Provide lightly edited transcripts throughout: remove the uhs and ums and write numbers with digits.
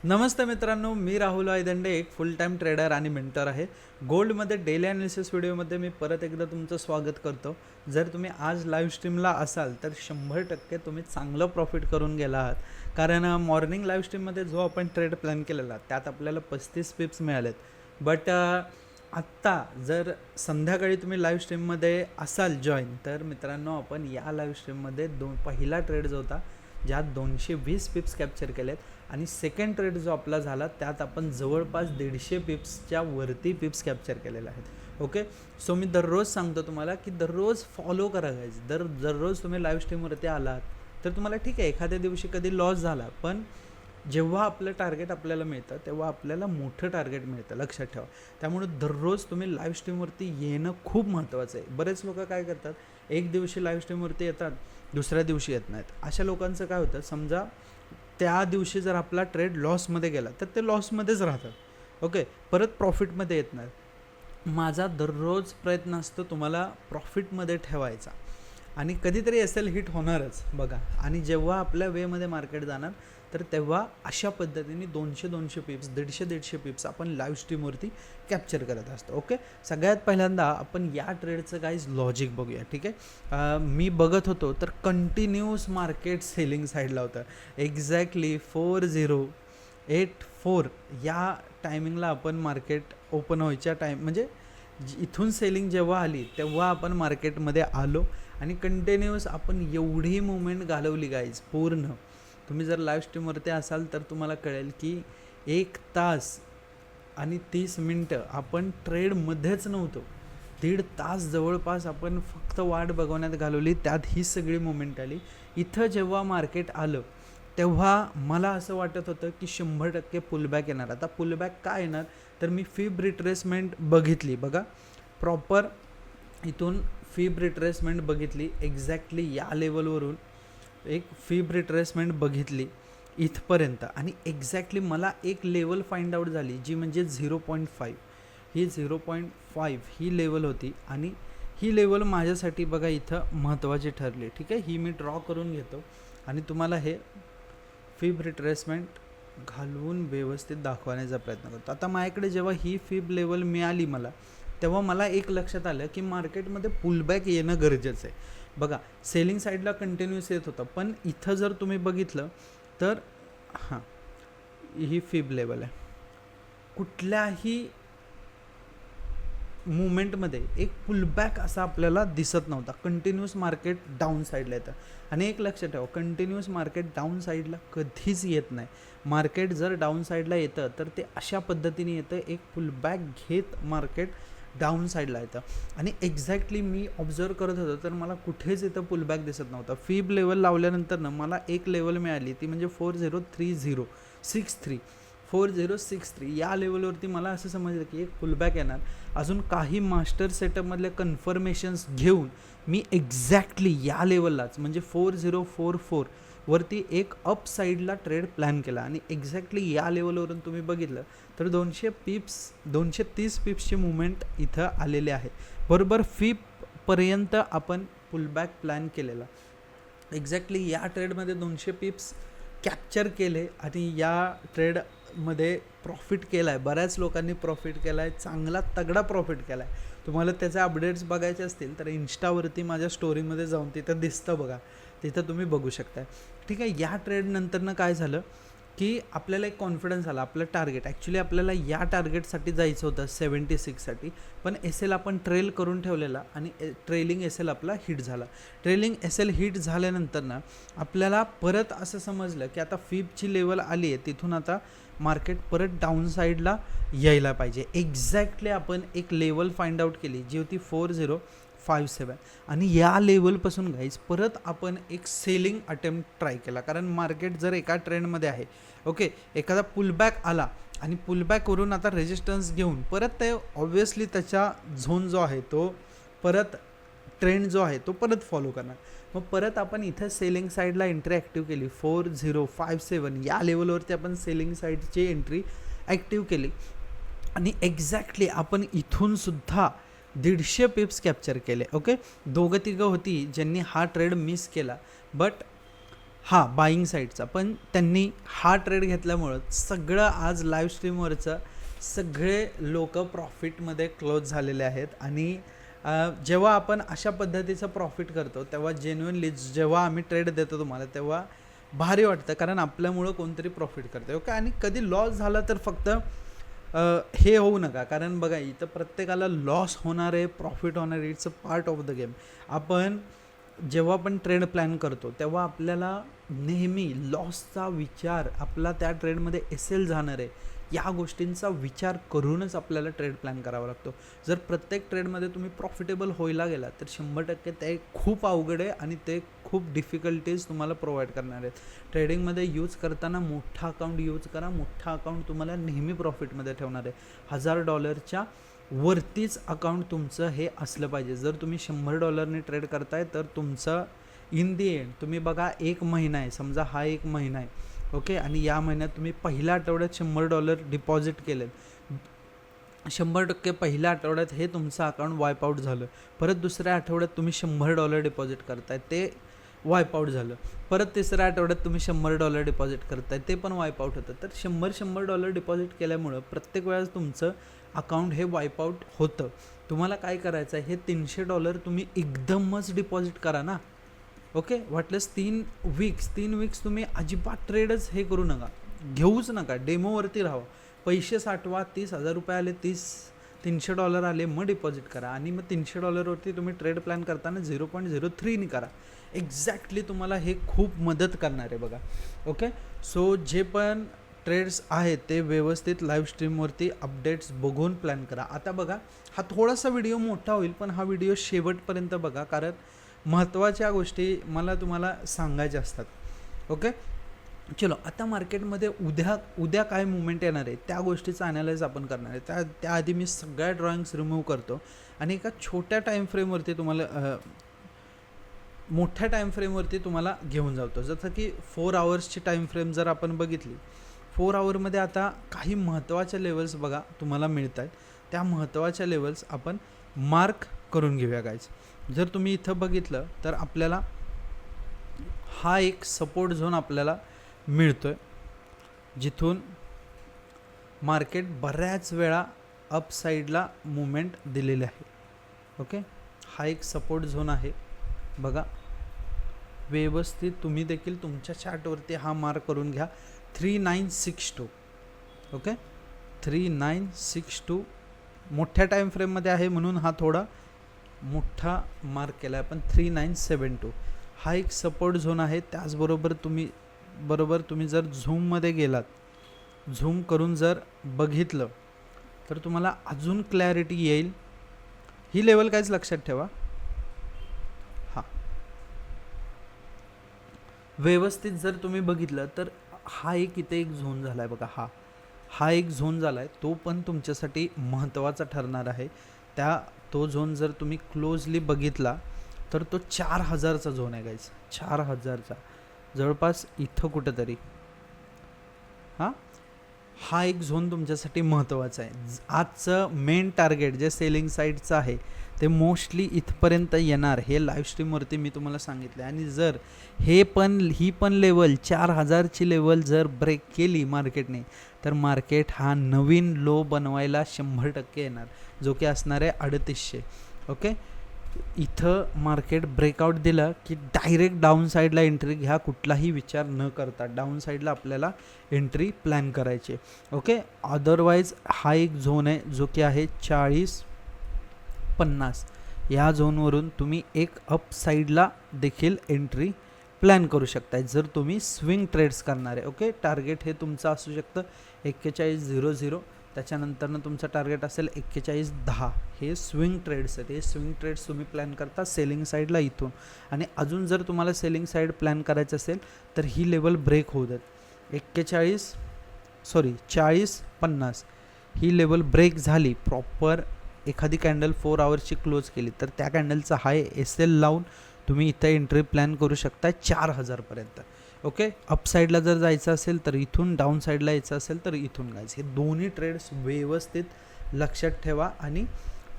नमस्ते मित्रांनो, मी राहुल आयदंडे, एक फुल time trader आणि मेंटर आहे. गोल्डमध्ये डेली ॲनालिसिस व्हिडिओमध्ये मी परत एकदा तुमचं स्वागत करतो. जर तुम्ही आज लाईव्ह स्ट्रीमला असाल तर 100% तुम्ही चांगलं प्रॉफिट करून गेला आहात. कारण मॉर्निंग लाईव्ह स्ट्रीममध्ये जो आपण ट्रेड प्लॅन केलेला त्यात आपल्याला 35 पिप्स मिळालेत. बट आत्ता जर संध्याकाळी तुम्ही लाईव्ह स्ट्रीममध्ये असाल जॉईन, तर मित्रांनो आपण या लाईव्ह स्ट्रीममध्ये पहिला ट्रेड जो होता ज्यात 220 पिप्स कॅप्चर केलेत आणि सेकंड ट्रेड जो आपला झाला त्यात आपण जवळपास 150 पिप्सच्या वरती पिप्स कॅप्चर केलेले आहेत. ओके, सो मी दररोज सांगतो तुम्हाला की दररोज फॉलो करा गाईज. दररोज तुम्ही लाईव्ह स्ट्रीमवरती आलात तर तुम्हाला ठीक आहे, एखाद्या दिवशी कधी लॉस झाला, पण जेव्हा आपलं टार्गेट आपल्याला मिळतं तेव्हा आपल्याला मोठं टार्गेट मिळतं, लक्षात ठेवा. त्यामुळे दररोज तुम्ही लाईव्ह स्ट्रीमवरती येणं खूप महत्त्वाचं आहे. बरेच लोक काय करतात, एक दिवशी लाईव्ह स्ट्रीमवरती येतात, दुसऱ्या दिवशी येत नाहीत. अशा लोकांचं काय होतं, समजा त्या दिवशी जर आपला ट्रेड लॉसमध्ये गेला तर ते लॉसमध्येच राहतात. ओके, परत प्रॉफिटमध्ये येत नाहीत. माझा दररोज प्रयत्न असतो तुम्हाला प्रॉफिटमध्ये ठेवायचा आणि कधीतरी एस एल हिट होणारच बघा. आणि जेव्हा आपल्या वेमध्ये मार्केट जाणार तर तेव्हा अशा पद्धतीने 200 पिप्स, 150 पिप्स आपण लाईव्ह स्ट्रीमवरती कॅप्चर करत असतो. ओके, सगळ्यात पहिल्यांदा आपण या ट्रेडचं काहीच लॉजिक बघूया. ठीक आहे, मी बघत होतो तर कंटिन्यूस मार्केट सेलिंग साईडला होतं. एक्झॅक्टली 4084 या टायमिंगला आपण मार्केट ओपन व्हायच्या टाईम, म्हणजे इथून सेलिंग जेव्हा आली तेव्हा आपण मार्केटमध्ये आलो आणि कंटिन्यूस आपण एवढी मुवमेंट घालवली गाईज पूर्ण. तुम्ही जर लाईव्ह स्ट्रीमवरती असाल तर तुम्हाला कळेल की 1 तास आणि 30 मिनटं आपण ट्रेडमध्येच नव्हतो. 1.5 तास जवळपास आपण फक्त वाट बघवण्यात घालवली, त्यात ही सगळी मुवमेंट आली. इथं जेव्हा मार्केट आलं तेव्हा मला असं वाटत होतं की 100% पुलबॅक येणार. आता पुलबॅक काय येणार, तर मी फिब रिट्रेसमेंट बघितली बघा, प्रॉपर इथून फिब रिट्रेसमेंट बघितली. एक्झॅक्टली या लेवलवरून एक फिब रिट्रेसमेंट बघितली इथपर्यंत आणि एक्झॅक्टली मला एक लेवल फाइंड आउट झाली, जी म्हणजे 0.5. ही 0.5 ही लेवल होती आणि ही लेवल माझ्यासाठी बघा इथं महत्त्वाची ठरली. ठीक आहे, ही मी ड्रॉ करून घेतो आणि तुम्हाला हे फिब रिट्रेसमेंट घालवून व्यवस्थित दाखवण्याचा प्रयत्न करतो. आता माझ्याकडे जेव्हा ही फिब लेवल मिळाली मला, तेव्हा मला एक लक्षात आलं की मार्केटमध्ये पुलबॅक येणं गरजेचं आहे. बघा, सेलिंग साईडला कंटिन्यूस येत होतं, पण इथं जर तुम्ही बघितलं तर हां, ही फिब लेवल आहे. कुठल्याही मुवमेंटमध्ये एक पुलबॅक असा आपल्याला दिसत नव्हता. कंटिन्यूस मार्केट डाऊन साईडला येतं आणि एक लक्षात ठेवा, कंटिन्यूस मार्केट डाऊन साईडला कधीच येत नाही. मार्केट जर डाऊन साईडला येतं तर ते अशा पद्धतीने येतं, एक पुलबॅक घेत मार्केट डाऊन साईडला येतं. आणि एक्झॅक्टली मी ऑब्झर्व करत होतो तर मला कुठेच इथं पुलबॅक दिसत नव्हता. फिब लेवल लावल्यानंतर ना मला एक लेवल मिळाली, ती म्हणजे 4063 या लेवलवरती मला असं समजलं की एक पुलबॅक येणार. अजून काही मास्टर सेटअपमधले कन्फर्मेशन्स घेऊन मी एक्झॅक्टली या लेवललाच म्हणजे 4044 वरती एक अप साईडला ट्रेड प्लॅन केला आणि एक्झॅक्टली या लेवलवरून तुम्ही बघितलं तर 230 पिप्सची मुवमेंट इथं आलेली आहे. बरोबर फिबपर्यंत आपण पुलबॅक प्लॅन केलेला. एक्झॅक्टली या ट्रेडमध्ये 200 पिप्स कॅप्चर केले आणि या ट्रेडमध्ये प्रॉफिट केला आहे. बऱ्याच लोकांनी प्रॉफिट केला आहे, चांगला तगडा प्रॉफिट केला आहे. तुम्हाला त्याचे अपडेट्स बघायचे असतील तर इंस्टावरती माझ्या स्टोरीमध्ये जाऊन तिथं दिसतं बघा, तिथं तुम्ही बघू शकता. ठीक आहे, या ट्रेडनंतरनं काय झालं की आपल्याला एक कॉन्फिडन्स आला. आपलं टार्गेट ॲक्च्युली आपल्याला या टार्गेटसाठी जायचं होतं 76साठी, पण एस एल आपण ट्रेल करून ठेवलेला आणि ट्रेलिंग एस एल आपला हिट झाला. ट्रेलिंग एस एल हिट झाल्यानंतर ना आपल्याला परत असं समजलं की आता फिबची लेवल आली आहे, तिथून आता मार्केट परत डाऊन साईडला यायला पाहिजे. एक्झॅक्टली आपण एक लेवल फाइंड आउट केली जी होती 4057 आणि या लेवलपासून गाईज परत आपण एक सेलिंग अटेम्प्ट ट्राय केला. कारण मार्केट जर एका ट्रेंडमध्ये आहे, ओके, एखादा पुलबॅक आला आणि पुलबॅकवरून आता रेजिस्टन्स घेऊन परत ते ऑब्व्हियसली त्याच्या झोन जो आहे तो परत ट्रेंड जो आहे तो परत फॉलो करणार. मग परत आपण इथं सेलिंग साईडला एंट्री ॲक्टिव्ह केली. 4057 या लेवलवरती आपण सेलिंग साईडची एंट्री ॲक्टिव्ह केली आणि एक्झॅक्टली आपण इथूनसुद्धा 150 पिप्स कॅप्चर केले. ओके, दोघं तिघं होती ज्यांनी हा ट्रेड मिस केला, बट हां, बाईंग साईडचा. पण त्यांनी हा ट्रेड घेतल्यामुळं सगळं आज लाईव्ह स्ट्रीमवरचं सगळे लोकं प्रॉफिटमध्ये क्लोज झालेले आहेत. आणि जेव्हा आपण अशा पद्धतीचं प्रॉफिट करतो तेव्हा जेन्युइनली जेव्हा आम्ही ट्रेड देतो तुम्हाला तेव्हा भारी वाटतं, कारण आपल्यामुळं कोणतरी प्रॉफिट करतं ओके. आणि कधी लॉस झाला तर फक्त हे होऊ नका, कारण बघा इथं प्रत्येकाला लॉस होणार आहे, प्रॉफिट होणार आहे, it's a part of the game. आपण जेव्हा पण ट्रेड प्लॅन करतो तेव्हा आपल्याला नेहमी लॉसचा विचार, आपला त्या ट्रेडमध्ये एसेल जाणार आहे या गोष्टींचा विचार करूनच आपल्याला ट्रेड प्लॅन करावा लागतो. जर प्रत्येक ट्रेडमध्ये तुम्ही प्रॉफिटेबल व्हायला गेला तर 100% ते खूप अवघड आहे आणि ते खूप डिफिकल्टीज तुम्हाला प्रोव्हाइड करणार आहेत. ट्रेडिंगमध्ये यूज करताना मोठा अकाउंट यूज करा. मोठा अकाउंट तुम्हाला नेहमी प्रॉफिटमध्ये ठेवणार आहे. $1000 वरतीच अकाउंट तुमचं हे असलं पाहिजे. जर तुम्ही $100 ट्रेड करताय तर तुमचं इन दी एंड तुम्ही बघा 1 महिना आहे, समजा हा 1 महिना आहे ओके, आणि या महिन्यात तुम्ही पहिल्या आठवड्यात $100 डिपॉझिट केलेत. 100% पहिल्या आठवड्यात हे तुमचं अकाउंट वाईप आऊट झालं. परत दुसऱ्या आठवड्यात तुम्ही $100 डिपॉझिट करताय, ते वाईप आऊट झालं. परत तिसऱ्या आठवड्यात तुम्ही $100 डिपॉझिट करताय, ते पण वाईप आऊट होतं. तर $100 डिपॉझिट केल्यामुळं प्रत्येक वेळेस तुमचं अकाउंट हे वाईप आऊट होतं. तुम्हाला काय करायचं आहे, हे $300 तुम्ही एकदमच डिपॉझिट करा ना ओके. वाटलंच 3 वीक्स तुम्ही अजिबात ट्रेडच हे करू नका, घेऊच नका, डेमोवरती राहा. पैसे साठवा. $30,000 आले, $300 आले, मग डिपॉझिट करा. आणि मग $300 तुम्ही ट्रेड प्लॅन करताना 0.03 करा. एक्झॅक्टली तुम्हाला हे खूप मदत करणार आहे बघा ओके. सो जे पण ट्रेड्स आहेत ते व्यवस्थित लाईव्ह स्ट्रीमवरती अपडेट्स बघून प्लॅन करा. आता बघा हा थोडासा व्हिडिओ मोठा होईल, पण हा व्हिडिओ शेवटपर्यंत बघा, कारण महत्त्वाच्या गोष्टी मला तुम्हाला सांगायच्या असतात ओके. चलो, आता मार्केटमध्ये उद्या काय मुवमेंट येणार आहे त्या गोष्टीचं ॲनालाइज आपण करणार आहे. त्याआधी मी सगळ्या ड्रॉइंग्स रिमूव्ह करतो आणि एका छोट्या टाईम फ्रेमवरती तुम्हाला मोठ्या टाईम फ्रेमवरती तुम्हाला घेऊन जातो. जसं की 4 आवर्सची टाईम फ्रेम जर आपण बघितली, 4 आवरमध्ये आता काही महत्त्वाच्या लेवल्स बघा तुम्हाला मिळत आहेत. त्या महत्त्वाच्या लेवल्स आपण मार्क करून घेऊया गाईज. जर तुम्ही इथं बघितलं तर आपल्याला हा एक सपोर्ट झोन आपल्याला मिळतो आहे, जिथून मार्केट बऱ्याच वेळा अपसाईडला मुवमेंट दिलेले आहे ओके. हा एक सपोर्ट झोन आहे बघा व्यवस्थित. तुम्ही देखील तुमच्या चार्टवरती हा मार्क करून घ्या. 3962 ओके, 3962 मोठ्या टाईम फ्रेममध्ये आहे म्हणून हा थोडा मोठा मार्क केला आहे. पण 3972 हा एक सपोर्ट झोन आहे. त्याचबरोबर तुम्ही जर झूममध्ये गेलात, झूम करून जर बघितलं तर तुम्हाला अजून क्लॅरिटी येईल. ही लेवल काहीच लक्षात ठेवा. हां, व्यवस्थित जर तुम्ही बघितलं तर हा इथे एक झोन झाला आहे बघा. हा एक झोन झाला आहे, तो पण तुमच्यासाठी महत्त्वाचा ठरणार आहे. तो झोन जर तुम्ही क्लोजली बघितला तर तो 4000चा झोन आहे गाईज. 4000चा जवळपास इथं कुठंतरी हा एक झोन तुमच्यासाठी महत्त्वाचा आहे. आजचं मेन टार्गेट जे सेलिंग साईडचं आहे ते मोस्टली इथपर्यंत येणार, हे लाईव्ह स्ट्रीमवरती मी तुम्हाला सांगितलं. आणि जर ही पण लेवल 4000ची लेवल जर ब्रेक केली मार्केटने तर मार्केट हा नवीन लो बनवायला 100% येणार, जो की असणार आहे 3800 ओके. इथं मार्केट ब्रेकआउट दिलं की डायरेक्ट डाऊन साईडला एंट्री घ्या, कुठलाही विचार न करता डाऊन साईडला आपल्याला एंट्री प्लॅन करायची ओके. अदरवाईज हा एक झोन आहे जो की आहे 40-50. या झोनवरून तुम्ही एक अप साईडला देखील एंट्री प्लॅन करू शकताय जर तुम्ही स्विंग ट्रेड्स करणार आहे ओके. टार्गेट हे तुमचं असू शकतं 4100, त्याच्यानंतरनं तुमचं टार्गेट असेल 4110. हे स्विंग ट्रेड्स आहेत. हे स्विंग ट्रेड्स तुम्ही प्लॅन करता सेलिंग साईडला इथून. आणि अजून जर तुम्हाला सेलिंग साईड प्लॅन करायचं असेल तर ही लेवल ब्रेक होऊ देत. 40-50 ही लेवल ब्रेक झाली प्रॉपर, एखादी कॅन्डल 4 आवर्सची क्लोज केली तर त्या कॅन्डलचा हाय SL लावून तुम्ही इथं एंट्री प्लॅन करू शकता 4000पर्यंत ओके. अपसाईडला जर जायचं असेल तर इथून, डाऊन साईडला यायचं असेल तर इथून गायचं. हे दोन्ही ट्रेड्स व्यवस्थित लक्षात ठेवा आणि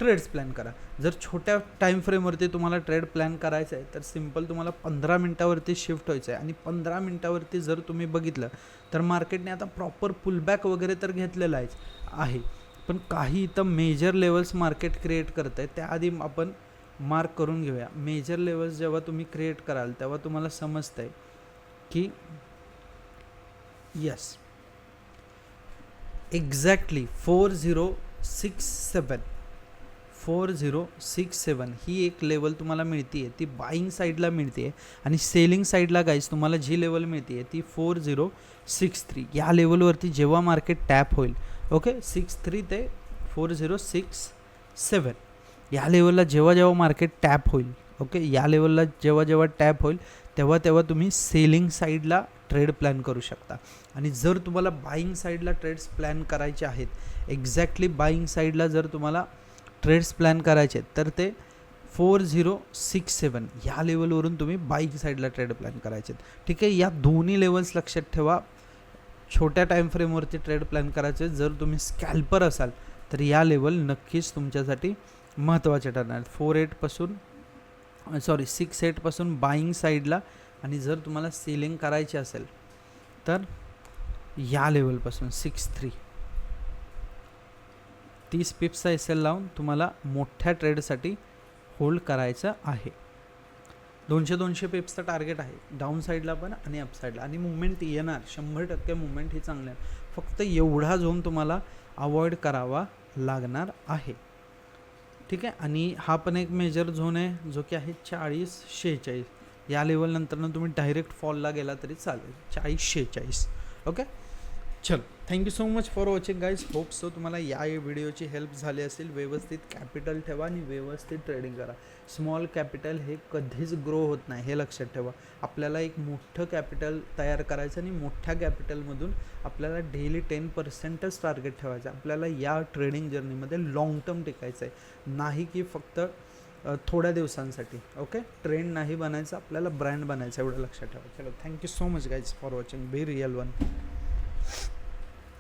ट्रेड्स प्लॅन करा. जर छोट्या टाईम फ्रेमवरती तुम्हाला ट्रेड प्लॅन करायचं आहे तर सिम्पल तुम्हाला 15 मिनटावरती शिफ्ट व्हायचं आहे. आणि 15 मिनटावरती जर तुम्ही बघितलं तर मार्केटने आता प्रॉपर पुलबॅक वगैरे तर घेतलेला आहे, पण काही इथं मेजर लेवल्स मार्केट क्रिएट करत आहे. त्याआधी आपण मार्क करून घेऊया. मेजर लेवल्स जेव्हा तुम्ही क्रिएट कराल तेव्हा तुम्हाला समजतं आहे की यस एक्झॅक्टली 4067 ही एक लेवल तुम्हाला मिळते आहे, ती बाईंग साईडला मिळते आहे. आणि सेलिंग साईडला गाईज तुम्हाला जी लेवल मिळते आहे ती 4063. या लेवलवरती जेव्हा मार्केट टॅप होईल, ओके, 63 ते 4067 या लेवलला जेव्हा मार्केट टॅप होईल, ओके, या लेवलला जेव्हा टॅप होईल तेव्हा तुम्ही सेलिंग साईडला ट्रेड प्लॅन करू शकता. आणि जर तुम्हाला बाईंग साईडला ट्रेड्स प्लॅन करायचे आहेत, एक्झॅक्टली बाईंग साईडला जर तुम्हाला ट्रेड्स प्लॅन करायचे आहेत तर ते 4067 ह्या लेवलवरून तुम्ही बाईंग साईडला ट्रेड प्लॅन करायचे आहेत. ठीक आहे, या दोन्ही लेवल्स लक्षात ठेवा. छोट्या टाईम फ्रेमवरती ट्रेड प्लॅन करायचे. जर तुम्ही स्कॅल्पर असाल तर या लेवल नक्कीच तुमच्यासाठी महत्त्वाचे ठरणार. 68पासून बाईंग साईडला. आणि जर तुम्हाला सेलिंग करायची असेल तर या लेवलपासून 63 30 पिप्सचा SL लावून तुम्हाला मोठ्या ट्रेडसाठी होल्ड करायचं आहे. 200 पिप्सचं टार्गेट आहे डाऊन साईडला पण आणि अप साईडला. आणि मुवमेंट येणार, 100% मुवमेंट ही चांगली आहे. फक्त एवढा झोन तुम्हाला अवॉइड करावा लागणार आहे. ठीक आहे, आणि हा पण एक मेजर झोन आहे जो की आहे 40-46. या लेवलनंतरनं तुम्ही डायरेक्ट फॉलला गेला तरी चालेल, 40-46. ओके, चलो, thank you so much for watching guys. Hope so तुम्हाला या व्हिडिओची हेल्प झाली असेल. व्यवस्थित कॅपिटल ठेवा आणि व्यवस्थित ट्रेडिंग करा. स्मॉल कॅपिटल हे कधीच ग्रो होत नाही, हे लक्षात ठेवा. आपल्याला एक मोठं कॅपिटल तयार करायचं आणि मोठ्या कॅपिटलमधून आपल्याला डेली 10%च टार्गेट ठेवायचं. आपल्याला या ट्रेडिंग जर्नीमध्ये लाँग टर्म टिकायचं आहे, नाही की फक्त थोड्या दिवसांसाठी. ओके, ट्रेंड नाही बनायचं, आपल्याला ब्रँड बनायचं, एवढं लक्षात ठेवा. चलो, thank you so much guys for watching. Be real one.